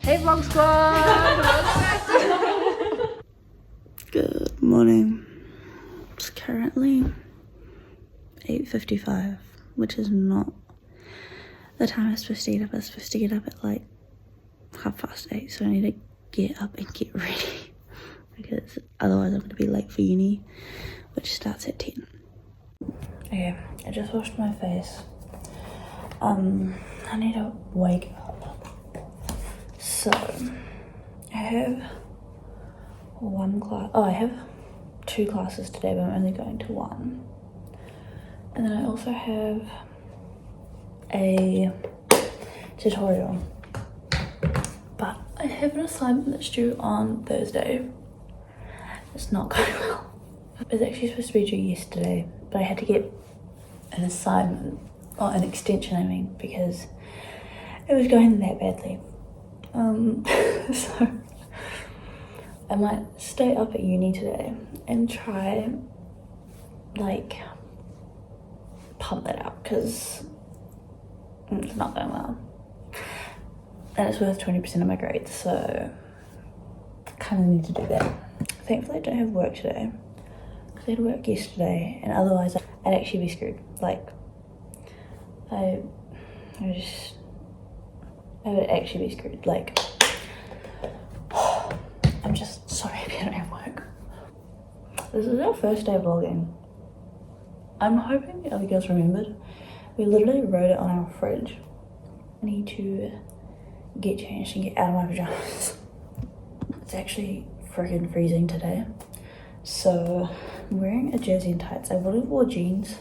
Hey Vlog Squad! Good morning. It's currently 8:55, which is not the time I'm supposed to get up. I'm supposed to get up at like 8:30, so I need to get up and get ready because otherwise I'm going to be late for uni, which starts at 10. Okay, I just washed my face. I need to wake up. So, I have one class. Oh, I have 2 classes today, but I'm only going to 1. And then I also have a tutorial. But I have an assignment that's due on Thursday. It's not going well. It was actually supposed to be due yesterday, but I had to get an assignment, or an extension I mean, because it was going that badly. So I might stay up at uni today and try like pump that out because it's not going well. And it's worth 20% of my grades, so I kind of need to do that. Thankfully I don't have work today because I had work yesterday, and otherwise I'd actually be screwed. Like I would actually be screwed. Like, I'm just so happy I don't have work. This is our first day of vlogging. I'm hoping the other girls remembered. We literally wrote it on our fridge. I need to get changed and get out of my pajamas. It's actually freaking freezing today. So I'm wearing a jersey and tights. I would have wore jeans,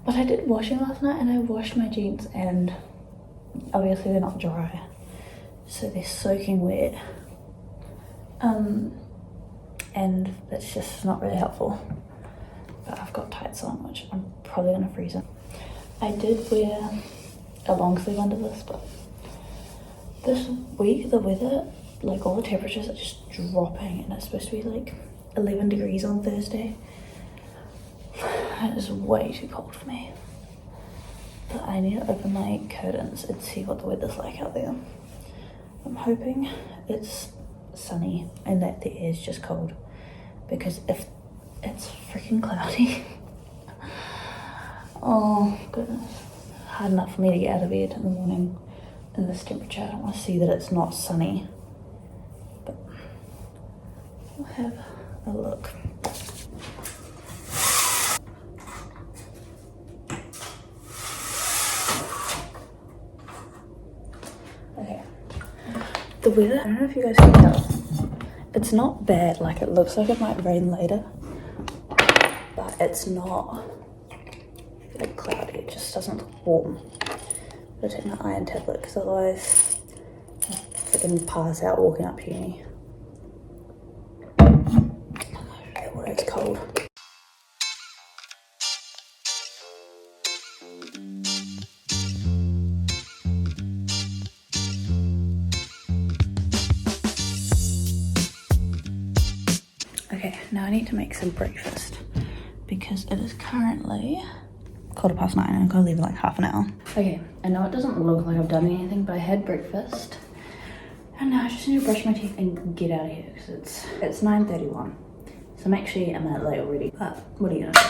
but I did washing last night and I washed my jeans and obviously they're not dry, so they're soaking wet, and that's just not really helpful. But I've got tights on, which I'm probably gonna freeze in. I did wear a long sleeve under this, but this week the weather, like all the temperatures are just dropping, and it's supposed to be like 11 degrees on Thursday. It is way too cold for me. But I need to open my curtains and see what the weather's like out there. I'm hoping it's sunny and that the air's just cold, because if it's freaking cloudy, oh goodness, hard enough for me to get out of bed in the morning in this temperature. I don't want to see that it's not sunny, but we'll have a look. Okay, the weather, I don't know if you guys can tell, it's not bad. Like, it looks like it might rain later, but it's not like cloudy. It just doesn't look warm. I'm gonna take my iron tablet because otherwise I can pass out walking up to uni. The water's cold. Okay, now I need to make some breakfast because it is currently 9:15 and I'm gonna leave in like half an hour. Okay, I know it doesn't look like I've done anything, but I had breakfast and now I just need to brush my teeth and get out of here because it's 9:31. So I'm actually a minute late already, but what are you gonna do?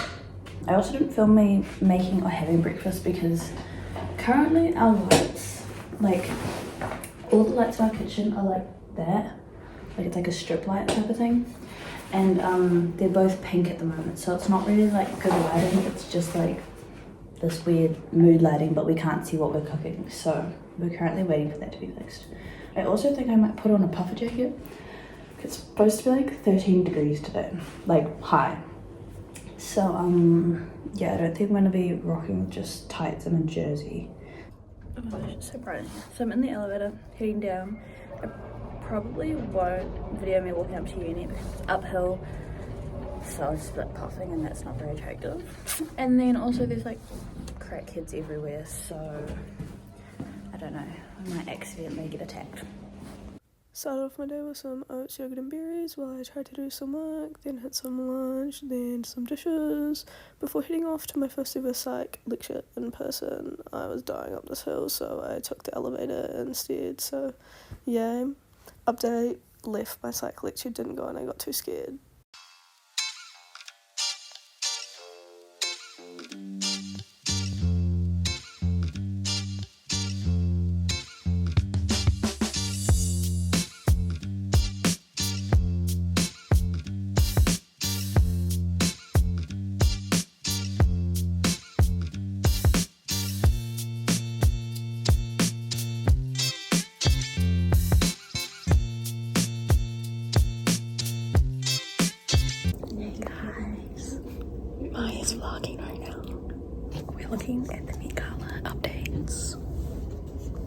I also didn't film me making or having breakfast because currently our lights, like all the lights in our kitchen are like that. Like it's like a strip light type of thing. And they're both pink at the moment, so it's not really like good lighting. It's just like this weird mood lighting, but we can't see what we're cooking, so we're currently waiting for that to be fixed. I also think I might put on a puffer jacket. It's supposed to be like 13 degrees today, like high. So yeah, I don't think I'm gonna be rocking with just tights and a jersey. Oh my gosh, it's so bright in here. So I'm in the elevator heading down. I probably won't video me walking up to uni because it's uphill, so I'll just be like puffing and that's not very attractive. And then also there's like crackheads everywhere, so I don't know, I might accidentally get attacked. Started off my day with some oats, yogurt and berries while I tried to do some work, then had some lunch, then some dishes, before heading off to my first ever psych lecture in person. I was dying up this hill, so I took the elevator instead, so yeah. Update, left my psych lecture, didn't go and I got too scared. Maya is vlogging right now. We're looking at the Met Gala updates.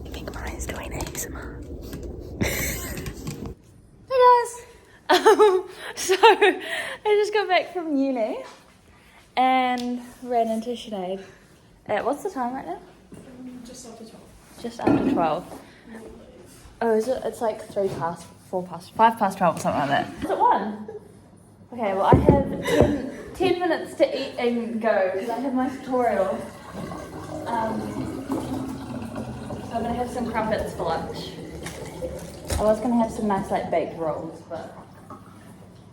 I think Maya's doing ASMR. Hey guys! So, I just got back from uni and ran into Sinead at, what's the time right now? Just after 12. Just after 12. Oh, is it? It's like 5 past 12 or something like that. Is it 1? Okay, well I have 10 minutes to eat and go because I have my tutorial. So I'm gonna have some crumpets for lunch. I was gonna have some nice like baked rolls, but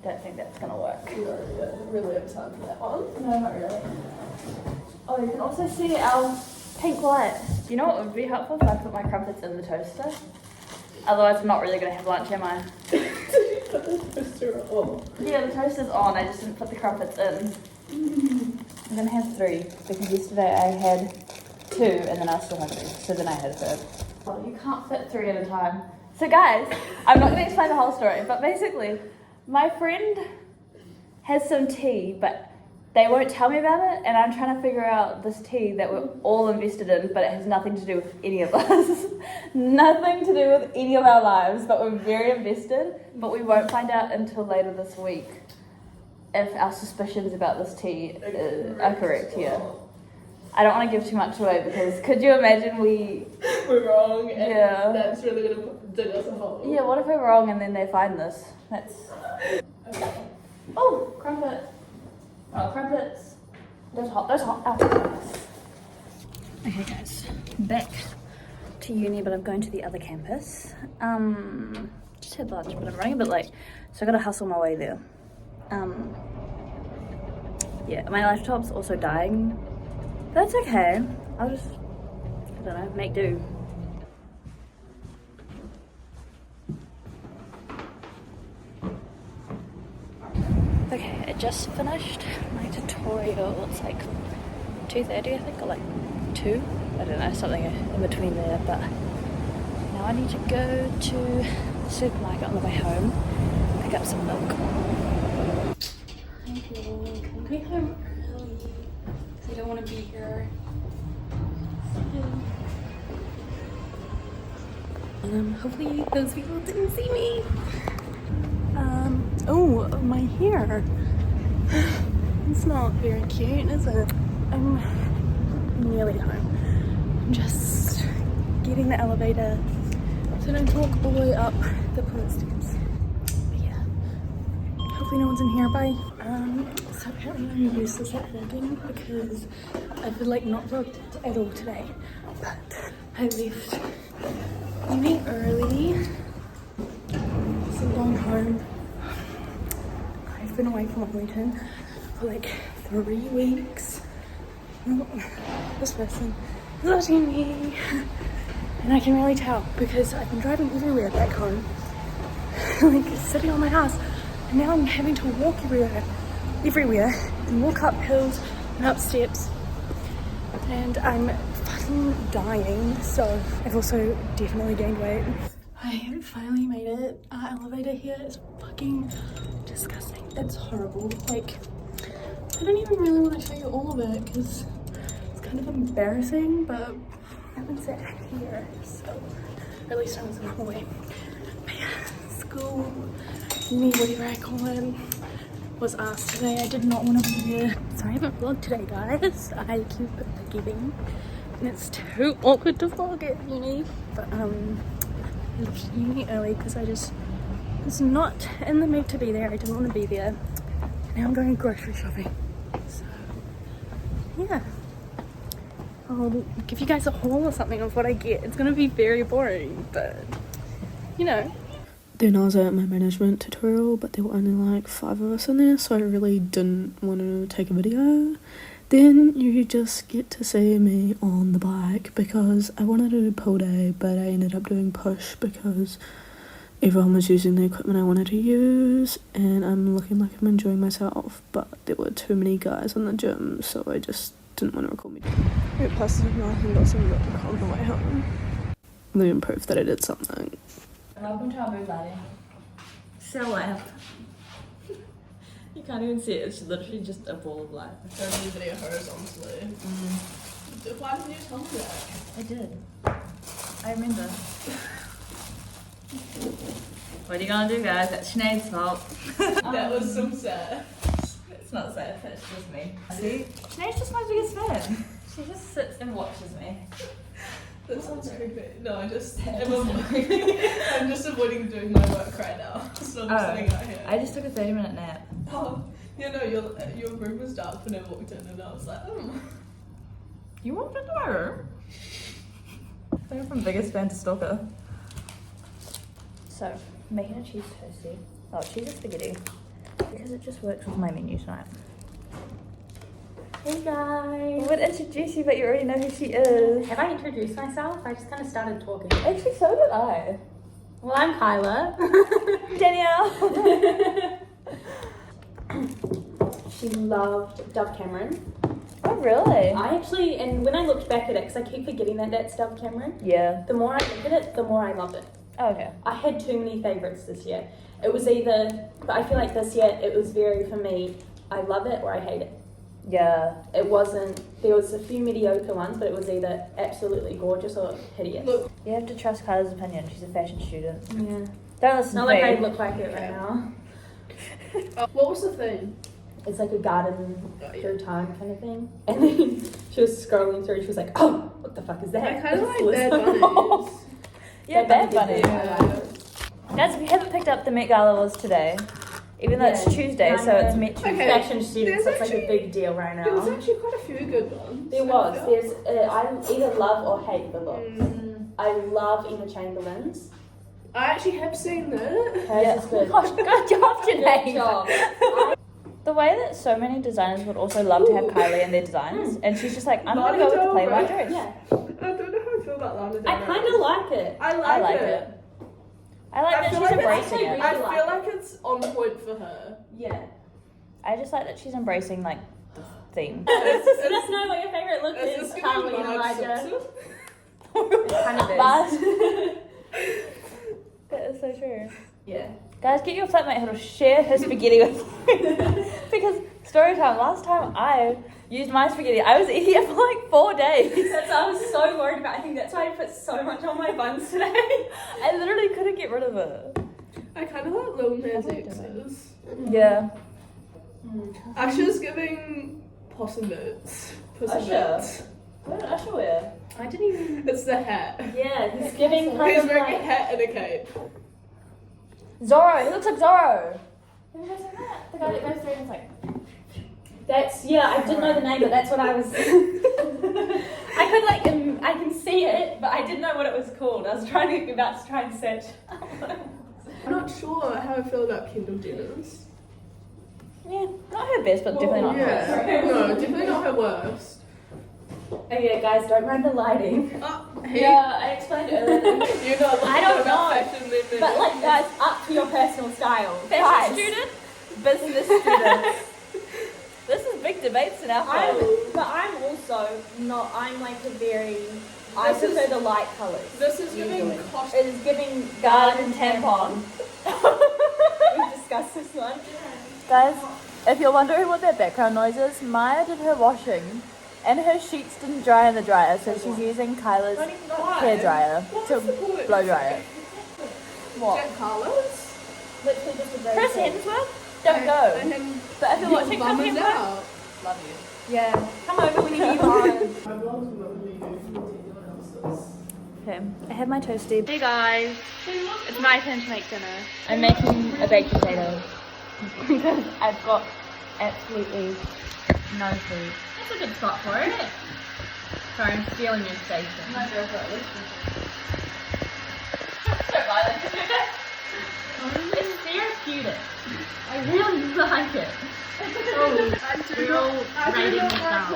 don't think that's gonna work. You don't really have time for that one. No, not really. Oh, you can also see our pink light. You know what would be helpful if I put my crumpets in the toaster? Otherwise I'm not really gonna have lunch, am I? Put the toaster on. Yeah, the toaster's on, I just didn't put the crumpets in. I'm gonna have 3 because yesterday I had 2 and then I was still hungry, so then I had a third. Oh, you can't fit 3 at a time. So guys, I'm not gonna explain the whole story, but basically, my friend has some tea, but they won't tell me about it, and I'm trying to figure out this tea that we're all invested in, but it has nothing to do with any of us. Nothing to do with any of our lives, but we're very invested, but we won't find out until later this week if our suspicions about this tea are correct, yeah. I don't want to give too much away because could you imagine we're wrong and that's really going to dig us a hole. Yeah, what if we're wrong and then they find this? That's... Okay. Oh, crumpet. Oh, crumpets. There's hot. Oh. Okay guys, back to uni, but I'm going to the other campus. Just had lunch, but I'm running a bit late, so I gotta hustle my way there. Yeah, my laptop's also dying. That's okay. I'll just, I don't know, make do. Okay, I just finished my tutorial. It's like 2:30 I think, or like 2. I don't know, something in between there, but now I need to go to the supermarket on the way home, pick up some milk. I'm going home early because I don't want to be here. Hopefully those people didn't see me. Oh, my hair. It's not very cute, is it? I'm nearly home. I'm just getting the elevator so I don't walk all the way up the front steps. But yeah, hopefully no one's in here. Bye. So apparently I'm useless at vlogging because I've like not vlogged at all today, but I left uni early, so going home. I've been away from Wellington for like 3 weeks. This person is watching me, and I can really tell because I've been driving everywhere back home, like sitting on my ass, and now I'm having to walk everywhere, and walk up hills and up steps, and I'm fucking dying. So I've also definitely gained weight. I finally made it. Our elevator here is fucking disgusting. It's horrible. Like, I don't even really want to show you all of it because it's kind of embarrassing, but I haven't sat here, so or at least I was in the hallway. But yeah, school, uni, whatever I call it, was asked today. I did not want to be there. Sorry I haven't vlogged today, guys. I keep forgetting, and it's too awkward to vlog at uni. But left uni early because I just was not in the mood to be there. I didn't want to be there. Now I'm going grocery shopping. So, yeah. I'll give you guys a haul or something of what I get. It's going to be very boring, but, you know. Then I was at my management tutorial, but there were only like 5 of us in there, so I really didn't want to take a video. Then you just get to see me on the bike because I wanted to do pull day, but I ended up doing push because everyone was using the equipment I wanted to use, and I'm looking like I'm enjoying myself, but there were too many guys in the gym, so I just didn't want to record me. It plus I got some milk on the way home. Living proof that I did something. Welcome to our booth, laddie. So loud. You can't even see it, it's literally just a ball of light. I showed you a video horizontally. Why didn't you tell me that? I did. I remember. What are you gonna do, guys? That's Sinead's fault. That was so sad. It's not sad, it's just me. See? Sinead's just my biggest fan. She just sits and watches me. That sounds creepy. No, I'm just avoiding doing my work right now. So I'm sitting out here. I just took a 30-minute nap. Oh, yeah, no, your room was dark when I walked in, and I was like, You walked into my room? I went from biggest fan to stalker. So, making a cheese toasty. Oh, cheese and spaghetti. Because it just works with my menu tonight. Hey guys! I would introduce you, but you already know who she is. Have I introduced myself? I just kind of started talking. Actually, so did I. Well, I'm Kyla. Danielle! She loved Dove Cameron. Oh, really? I actually, and when I looked back at it, because I keep forgetting that that's Dove Cameron, Yeah. the more I look at it, the more I love it. Oh, okay. I had too many favourites this year. It was either, but I feel like this year it was very, for me, I love it or I hate it. Yeah. It wasn't, there was a few mediocre ones, but it was either absolutely gorgeous or hideous. look. You have to trust Kyla's opinion. She's a fashion student. Yeah. Don't listen Not to like me. I look like it right now. What was the thing? It's like a garden through time kind of thing. And then she was scrolling through and she was like, oh, what the fuck is that? I kind of It's like Bad Liz. Bunnies. Yeah, Bad Bad Bunny. Bunny. Guys, if you haven't picked up, the Met Gala was today. Even though it's Yeah. Tuesday, so it's meant to. Okay. Fashion students, There's it's like a actually- big deal right There was now. actually quite a few good ones. There was. There's, I either love or hate the looks. Mm. I love Emma Chamberlain's. I actually have seen that. Hers is good. Gosh, good job, Good Janae. job. The way that so many designers would also love to have Kylie in their designs, and she's just like, I'm gonna go with the Lana plain Del white Rey. dress. Yeah. I don't know how I feel about Lana Del I Rey. kind of like it. I I like it. it. I like I that feel she's like it's embracing actually it. I really feel like like it's on point for her. Yeah. I just like that she's embracing like the theme. Let's know what your favourite look Is is, this Carly gonna and be Marge Elijah. Simpson? It kind of is. But that is so true. Yeah. Guys, get your flatmate who'll share her spaghetti with you. Because story time, last time I used my spaghetti, I was eating it for like 4 days. That's I was so worried about. I think that's why I put so much on my buns today. I literally couldn't get rid of it. I kind of like Lil Nas I like X's. Yeah. Usher's giving possum boots. Pussy Usher? boots. What did Usher wear? I didn't even. It's the hat. Yeah, he's giving kind He's of wearing a like. hat and a cape. Zorro, he looks like Zorro. Have you guys seen that? The guy that goes through and is like, That's I didn't know the name, but that's what I was. I could like I can see it, but I didn't know what it was called. I was about to try and search. I'm not sure how I feel about Kendall Jenner's. yeah, not her best, but definitely not her worst. Yeah. No, definitely not her worst. Okay, guys, don't mind the lighting. He, Yeah, I explained earlier. you know, I don't about know, fashion movement. But like, guys, up to your personal style. Fashion Guys, student, business student. This is big debates in our club. But I'm also not. I'm like a very. I This is- prefer the light colours. This is giving usually. costume. It is giving Garden tampon. We've discussed this one. Guys, if you're wondering what that background noise is, Maya did her washing and her sheets didn't dry in the dryer, so she's using Kyla's hair dryer to blow dry it. What? Jack Carlos? Literally just a very. Chris Hemsworth? Don't go. And him But if you're watching Chris bumming Hemsworth, out. love you. Yeah. Come over when you need one. My vlogs were not really good for anyone else's. Okay, I have my toasty. Hey guys, it's my turn to make dinner. I'm making a baked potato because I've got absolutely no food. That's a good spot for it. Sorry, I'm stealing your station. No, go for it. So violent. It's therapeutic. I really like it. We're all rating this down.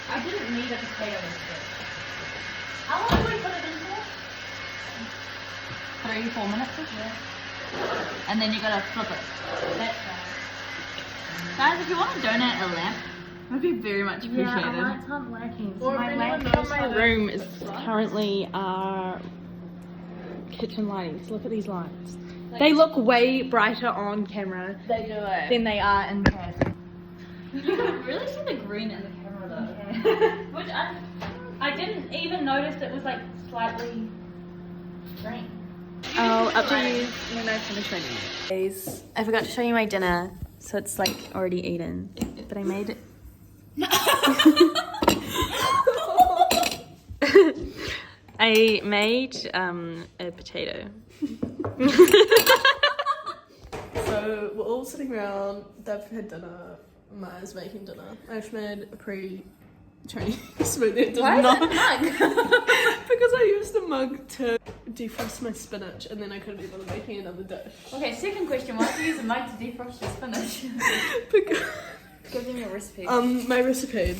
I didn't need a potato instead. How long do we put it in for? 3-4 minutes? Yeah. And then you gotta flip it. That's right. Guys, if you want to donate a lamp, it would be very much appreciated. Yeah, our lights aren't working. So my lamp from my room is currently kitchen lighting. So look at these lights. They look way brighter on camera than they are in person. You can really see the green in the camera though. Which I didn't even notice it was like slightly green. Oh, up to you when I finish my dinner. Guys, I forgot to show you my dinner, so it's like already eaten. But I made it. I made a potato. So we're all sitting around, they've had dinner, Maya's making dinner. I just made a pre-Chinese smoothie. Why is it a mug? Because I used the mug to defrost my spinach and then I couldn't be able to make another dish. Okay, second question, why do you use a mug to defrost your spinach? Because Give them your recipe. my recipe.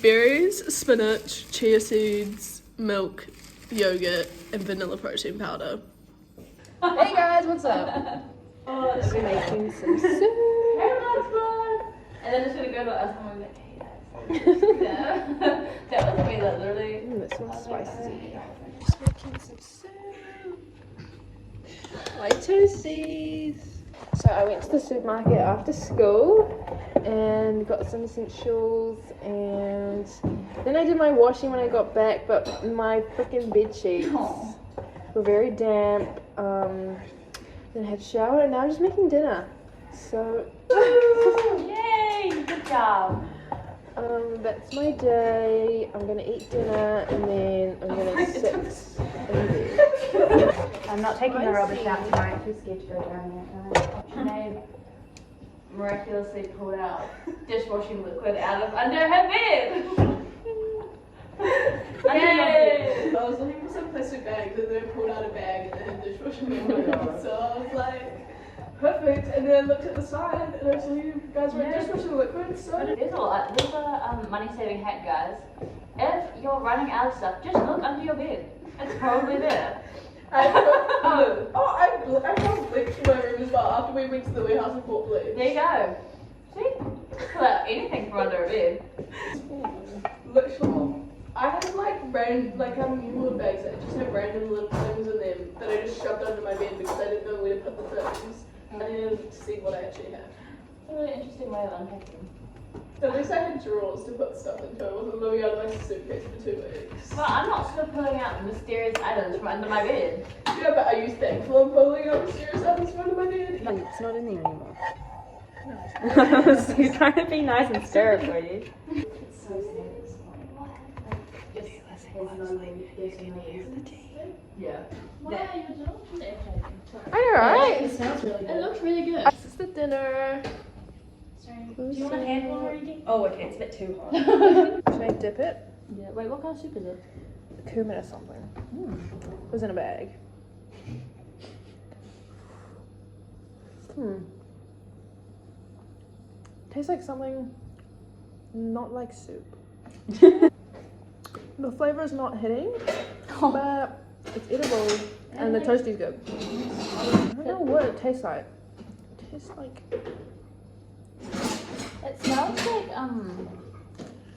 Berries, spinach, chia seeds, milk, yogurt, and vanilla protein powder. Hey guys, what's up? Oh, We're making some soup. Hey, that's fun. And then it's gonna go to us and we're like, hey guys. Yeah. That was me, that literally. This one's spicy. Just making some soup. My toasties. So I went to the supermarket after school and got some essentials, and then I did my washing when I got back, but my freaking bed sheets were very damp. Then I had a shower and now I'm just making dinner. So Yay! Good job. that's my day. I'm gonna eat dinner and then I'm gonna sit in bed. I'm not taking the rubbish out tonight. I'm too scared to go down there. Sinead miraculously pulled out dishwashing liquid out of under her bed. Yay! I was looking for some plastic bags and then I pulled out a bag and it had dishwashing liquid. So I was like, perfect. And then I looked at the side and I saw you guys were dishwashing liquid. So Here's a money saving hack, guys. If you're running out of stuff, just look under your bed. It's probably there. I found bleach in my room as well after we went to the warehouse and bought bleach. There you go. See? Pull out anything from under a bed. Literally. I had like Newwood bags that just have random little things in them that I just shoved under my bed because I didn't know where to put the things. I needed to see what I actually had. It's a really interesting way of unpacking. At least I had drawers to put stuff into. I wasn't living out of my suitcase for 2 weeks. Well, I'm not still pulling out mysterious items from under my bed. Yeah, but are you thankful I'm pulling out mysterious items from under my bed? No, it's not in there anymore. He's trying to be nice and stir it for you. It's so sad this morning. What? Just yeah. Why are you doing? I know, right? It sounds really good. It looks really good. This is the dinner. Do you want a handful or anything? Oh, okay, it's a bit too hot. Should I dip it? Yeah. Wait, what kind of soup is it? Cumin or something. It was in a bag. Tastes like something not like soup. The flavor is not hitting, but it's edible and the toasty's good. I don't know what it tastes like. It tastes like... It smells like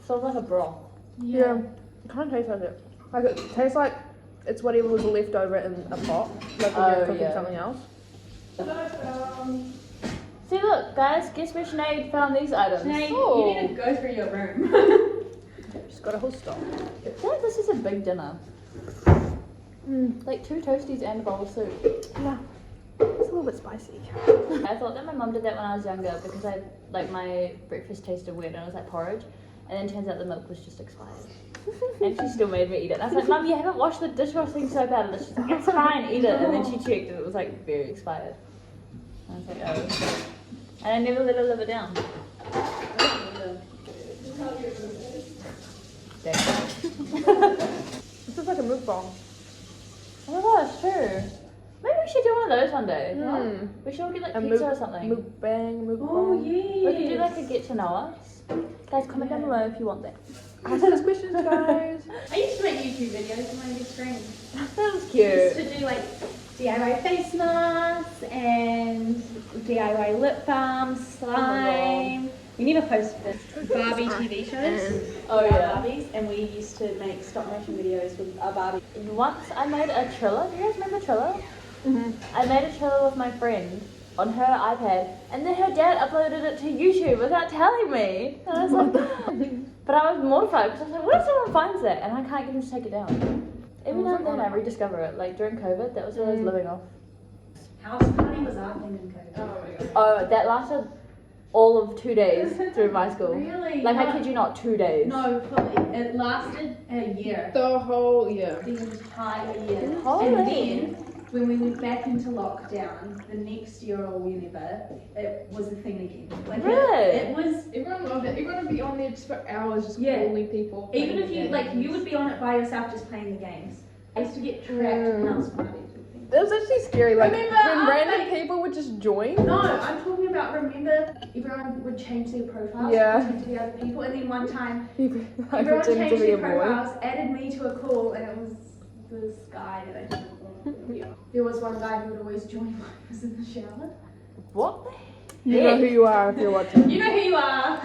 sort of like a broth. Yeah, it kind of tastes like it. Like it tastes like it's whatever was left over in a pot, like when you're cooking something else. See, look, guys, guess where Sinead found these items? Sinead, you need to go through your room. Just got a whole stock. I feel like this is a big dinner. Like 2 toasties and a bowl of soup. Yeah, it's a little bit spicy. I thought that my mum did that when I was younger because my breakfast tasted weird and it was like porridge. and then turns out the milk was just expired. And she still made me eat it. And I was like, Mum, you haven't washed the dishwashing soap out of this. She's like, it's fine, eat it. And then she checked and it was like very expired. And I was like, oh. And I never let her live it down. This is like a mukbang. Oh my gosh, true. Maybe we should do one of those one day. We should all get like pizza or something. Mukbang. Oh yeah. We could do like a get to know us. Guys, comment down below if you want that. Ask us questions, guys. I used to make YouTube videos on my big screen. That was I cute. used to do like DIY face masks and DIY lip balm, slime. We never posted this. Barbie TV shows. Oh yeah. Barbies, and we used to make stop motion videos with our Barbie. Once I made a Triller. Do you guys remember Triller? I made a Triller with my friend on her iPad, and then her dad uploaded it to YouTube without telling me. And I was like, but I was mortified because I was like, what if someone finds that and I can't get him to take it down? Every now and then I rediscover it. Like during COVID, that was what I was living off. House party was our thing in COVID. Oh my god. Oh, that lasted all of 2 days through my school. Really? Like I kid you not, 2 days. No, fully. It lasted a year. The whole year. The entire year. Holy. And then, when we went back into lockdown, the next year or whenever, it was a thing again. Like Really? it was. Everyone loved it. Everyone would be on there just for hours, just Yeah. calling people. Even if you playing you would be on it by yourself just playing the games. I used to get tracked in house parties with things. That was actually scary. Like Remember, when I random like- people would just join. No, I'm talking about. Remember, everyone would change their profiles Yeah. to pretend to be other people, and then one time People like everyone pretending to changed be a their boy. profiles, added me to a call, and it was this guy that I didn't want. There was one guy who would always join when I was in the shower. What? You know who you are if you're watching. You know who you are.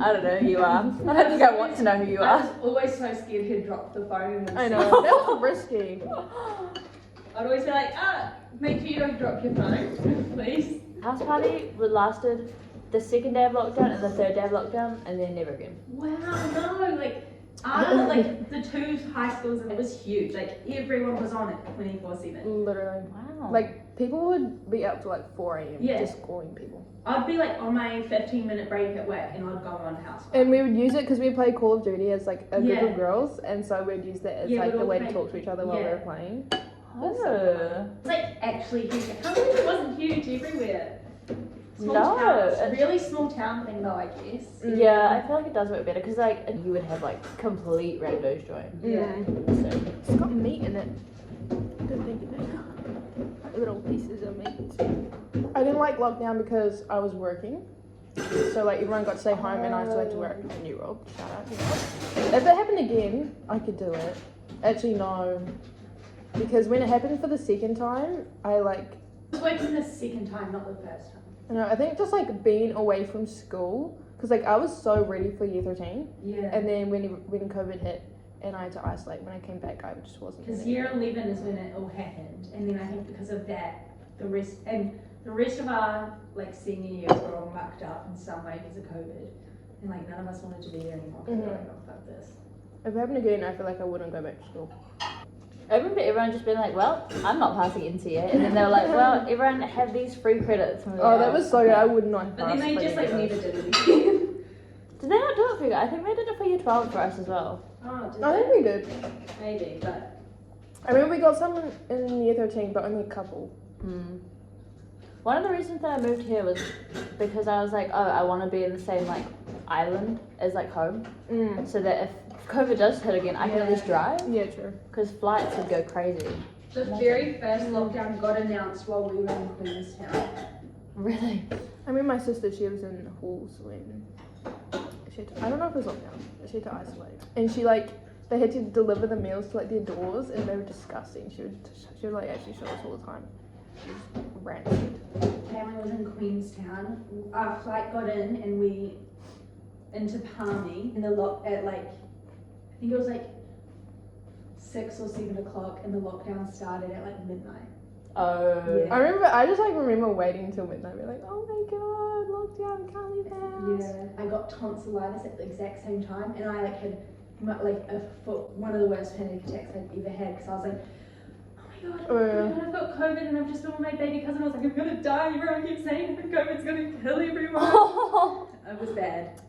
I don't know who you are. I don't think I want to know who you I are. was always so scared he'd drop the phone. And I know. That was risky. I'd always be like, make sure you don't drop your phone, please. House party lasted the second day of lockdown and the third day of lockdown, and then never again. Wow, no, like the two high schools, and it was huge. Like everyone was on it 24/7. Literally. Wow. Like people would be up to like 4 a.m. Yeah. just calling people. I'd be like on my 15-minute break at work, and I'd go on house. And we would use it because we play Call of Duty as like a group Yeah. of girls, and so we'd use that as Yeah, like we'd the all way to play- talk to each other while we yeah. were playing. Oh. It's like actually huge. I can't believe it wasn't huge everywhere. Small No, towns. it's- Really small town thing though, I guess. Yeah, I feel like it does work better because like you would have like complete randos join. Yeah. So It's got meat in it. Don't think it did. Like little pieces of meat. I didn't like lockdown because I was working. So like everyone got to stay home and I still had to work. And you Rob, shout out. If it happened again, I could do it. Actually no. Because when it happened for the second time, I like I was working the second time, not the first time. I don't know, I think just like being away from school, because like I was so ready for year 13, Yeah. and then when COVID hit and I had to isolate, when I came back I just wasn't. Because in it. year 11 is when it all happened, and then I think because of that, the rest of our like senior years were all mucked up in some way because of COVID, and like none of us wanted to be there anymore. Because we were like, oh fuck this. If it happened again, I feel like I wouldn't go back to school. I remember everyone just being like, well, I'm not passing NCA. And then they were like, well, everyone have these free credits. And we were Oh, like, that was so good. I would not. But then pass they for just any like of never those. did it again. Did they not do it for you? I think they did it for year 12 for us as well. Oh, did I they? think we did. Maybe, but I remember we got some in year 13, but only a couple. One of the reasons that I moved here was because I was like, oh, I want to be in the same like island as like home, so that if COVID does hit again, I can at least drive. Yeah, true. Because flights would go crazy. the very first lockdown got announced while we were in Queenstown. Really? I remember my sister, she was in halls when she had to, I don't know if it was lockdown, but she had to isolate. And she like, they had to deliver the meals to like their doors and they were disgusting. She would like actually show us all the time. She was rancid. Family was in Queenstown. Our flight got in and we into Palmy and at like I think it was like 6 or 7 o'clock and the lockdown started at like midnight. Oh. Yeah. I just like remember waiting until midnight, being like, oh my god, lockdown, can't leave the house. Yeah. I got tonsillitis at the exact same time and I like had one of the worst panic attacks I'd ever had because I was like, oh my god, I've got COVID and I've just been with my baby cousin. I was like, I'm gonna die. Everyone keeps saying COVID's gonna kill everyone. It was bad.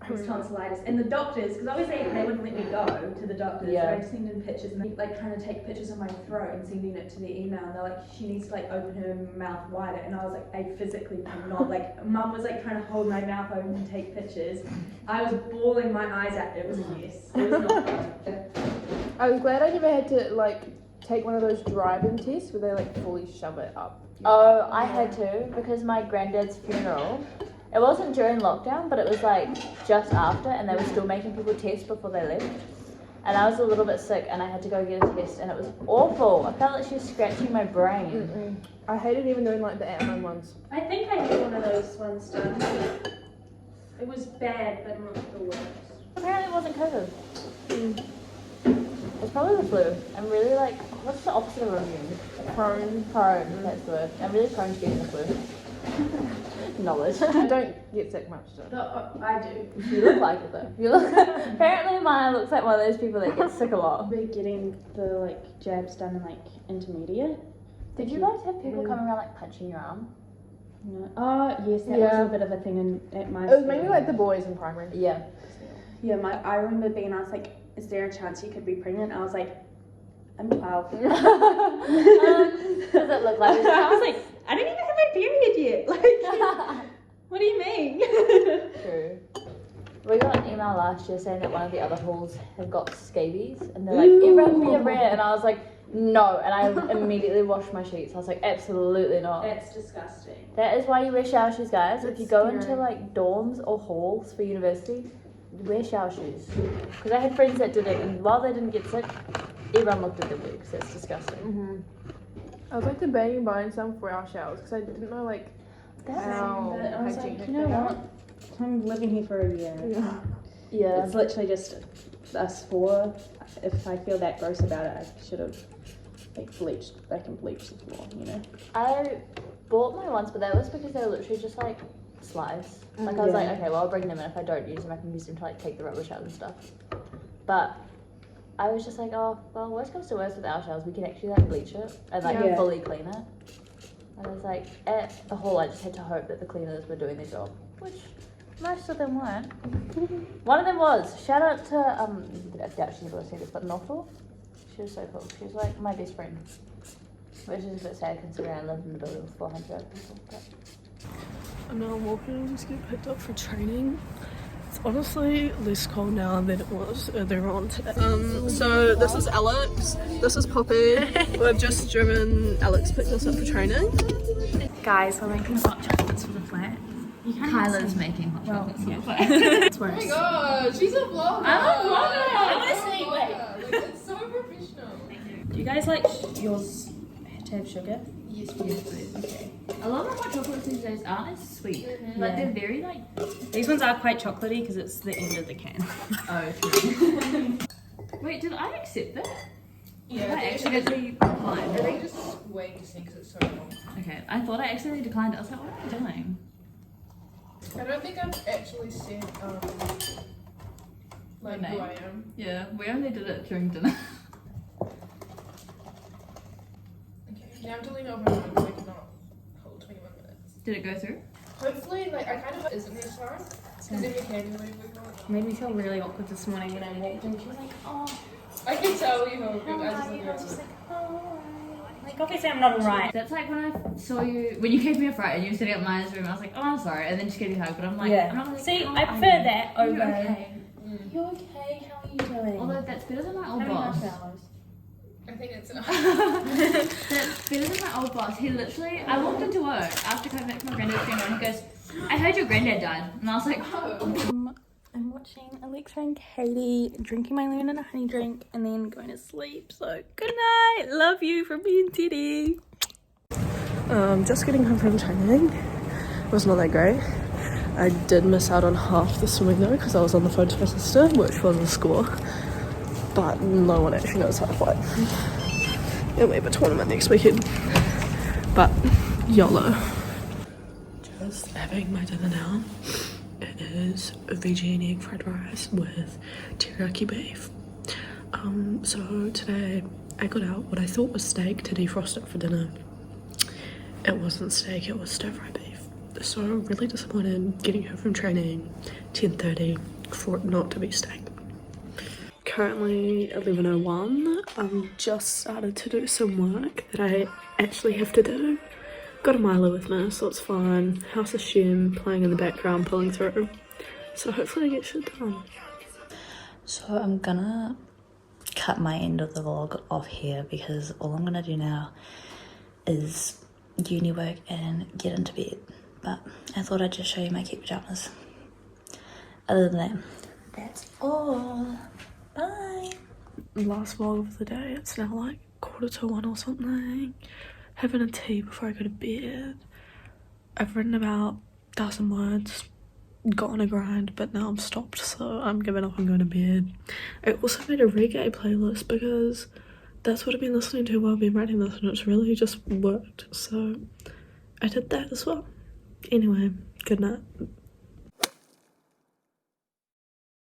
was tonsillitis. And the doctors, because obviously they wouldn't let me go to the doctors, so I'd send in pictures and they'd like kind of take pictures of my throat and sending it to the email. And they're like, she needs to like open her mouth wider. And I was like, I physically cannot. Like, mum was like trying to hold my mouth open and take pictures. I was bawling my eyes out. It was a mess. It was not fun. I was glad I never had to like take one of those drive-in tests where they like fully shove it up. Oh, I had to because my granddad's funeral, it wasn't during lockdown, but it was like just after, and they were still making people test before they left. And I was a little bit sick and I had to go get a test and it was awful. I felt like she was scratching my brain. I hated even doing like the at-home ones. I think I had one of those ones done. It was bad, but not the worst. Apparently it wasn't COVID. It's probably the flu. I'm really like, what's the opposite of immune? Prone, that's the word. I'm really prone to getting the flu. Knowledge. I don't get sick much though. I do. You look like it though. You look. Apparently mine looks like one of those people that gets sick a lot. We're getting the like jabs done in like intermediate. Did you guys have people coming around like punching your arm? No. Oh yes, that was a bit of a thing at my It was mainly like the boys in primary. Yeah. Yeah, I remember being asked like, is there a chance you could be pregnant? I was like, I'm 12. What does it look like? I was like, I don't even have my period yet. Like, what do you mean? True. We got an email last year saying that one of the other halls had got scabies, and they're like, everyone be aware. And I was like, no. And I immediately washed my sheets. I was like, absolutely not. That's disgusting. That is why you wear shower shoes, guys. That's if you go scary. into like dorms or halls for university, wear shower shoes. Because I had friends that did it, and while they didn't get sick, everyone looked at their wigs. That's disgusting. I was like debating buying some for our showers because I didn't know like how I was like, hygienic you know they are. what? I'm living here for a year. Yeah. It's literally just us four. If I feel that gross about it, I should have like bleached. I can bleach the floor, you know. I bought my ones, but that was because they were literally just like slides. Like I was like, okay, well I'll bring them in. If I don't use them, I can use them to like take the rubbish out and stuff. But I was just like, oh, well, worst comes to worst with our showers, we can actually like bleach it and like fully clean it. And I was like, at the hall, I just had to hope that the cleaners were doing their job, which most of them weren't. One of them was. Shout out to I doubt she's going to see this, but Nothal. She was so cool. She was like my best friend, which is a bit sad considering I lived in a building with 400 other people. But I'm now walking to get picked up for training. It's honestly less cold now than it was earlier on today. So this is Alex, this is Poppy. We've just driven, Alex picked us up for training. Guys, we're making hot chocolates for the flat. Kyla's making hot chocolates. It's worse. Oh my god, she's a vlogger. I'm a vlogger. I'm Honestly, like, it's so professional. Do you guys like yours to have sugar? Yes, Yes, okay. A lot of hot chocolates these days aren't as sweet. Like they're very like. These ones are quite chocolatey because it's the end of the can. Oh, true. Wait, did I accept that? Yeah, I they accidentally declined. they just wait to see because it's so long. Okay, I thought I accidentally declined it. I was like, what am I doing? I don't think I've actually said like Your who name? I am. Yeah, we only did it during dinner. Okay, now I'm deleting over my phone because I cannot hold 21 minutes. Did it go through? Hopefully, like I kind of isn't this time because if you can really wiggle it. Made me feel really awkward this morning when I walked in. She was like, oh, I can tell you how good I hi. I was just just like, oh, alright. Like, obviously I'm not alright. That's like when I saw you, when you gave me a fright and you were sitting at Maya's room, I was like, oh, I'm sorry. And then she gave me a hug, but I'm like, I'm not like, See, how I are prefer you? that Are over. you okay? You okay? How are you doing? Although that's better than my How old many boss. marshmallows? I think it's enough. That's better than my old boss. He literally, I walked into work after coming back from my granddad's funeral and he goes, I heard your granddad died. And I was like, oh. I'm watching Alexa and Katie drinking my lemon and a honey drink and then going to sleep. So good night. Love you from me and Teddy. Just getting home from training. It was not that great. I did miss out on half the swimming though because I was on the phone to my sister, which was a score. But no one actually knows how to fight. And we have a tournament next weekend. But YOLO. Just having my dinner now. It is a veggie and egg fried rice with teriyaki beef. So today I got out what I thought was steak to defrost it for dinner. It wasn't steak, it was stir-fry beef. So really disappointed getting home from training, 10:30, for it not to be stagnant. Currently 11:01. I've just started to do some work that I actually have to do. Got a Milo with me, so it's fine. House of Shem playing in the background, pulling through. So hopefully I get shit done. So I'm gonna cut my end of the vlog off here because all I'm gonna do now is uni work and get into bed. But I thought I'd just show you my cute pajamas. Other than that, that's all. Bye. Last vlog of the day. It's now like 1:45 or something. Having a tea before I go to bed. I've written about 1,000 words, got on a grind, but now I'm stopped, so I'm giving up and going to bed. I also made a reggae playlist because that's what I've been listening to while I've been writing this, and it's really just worked, so I did that as well. Anyway, good night.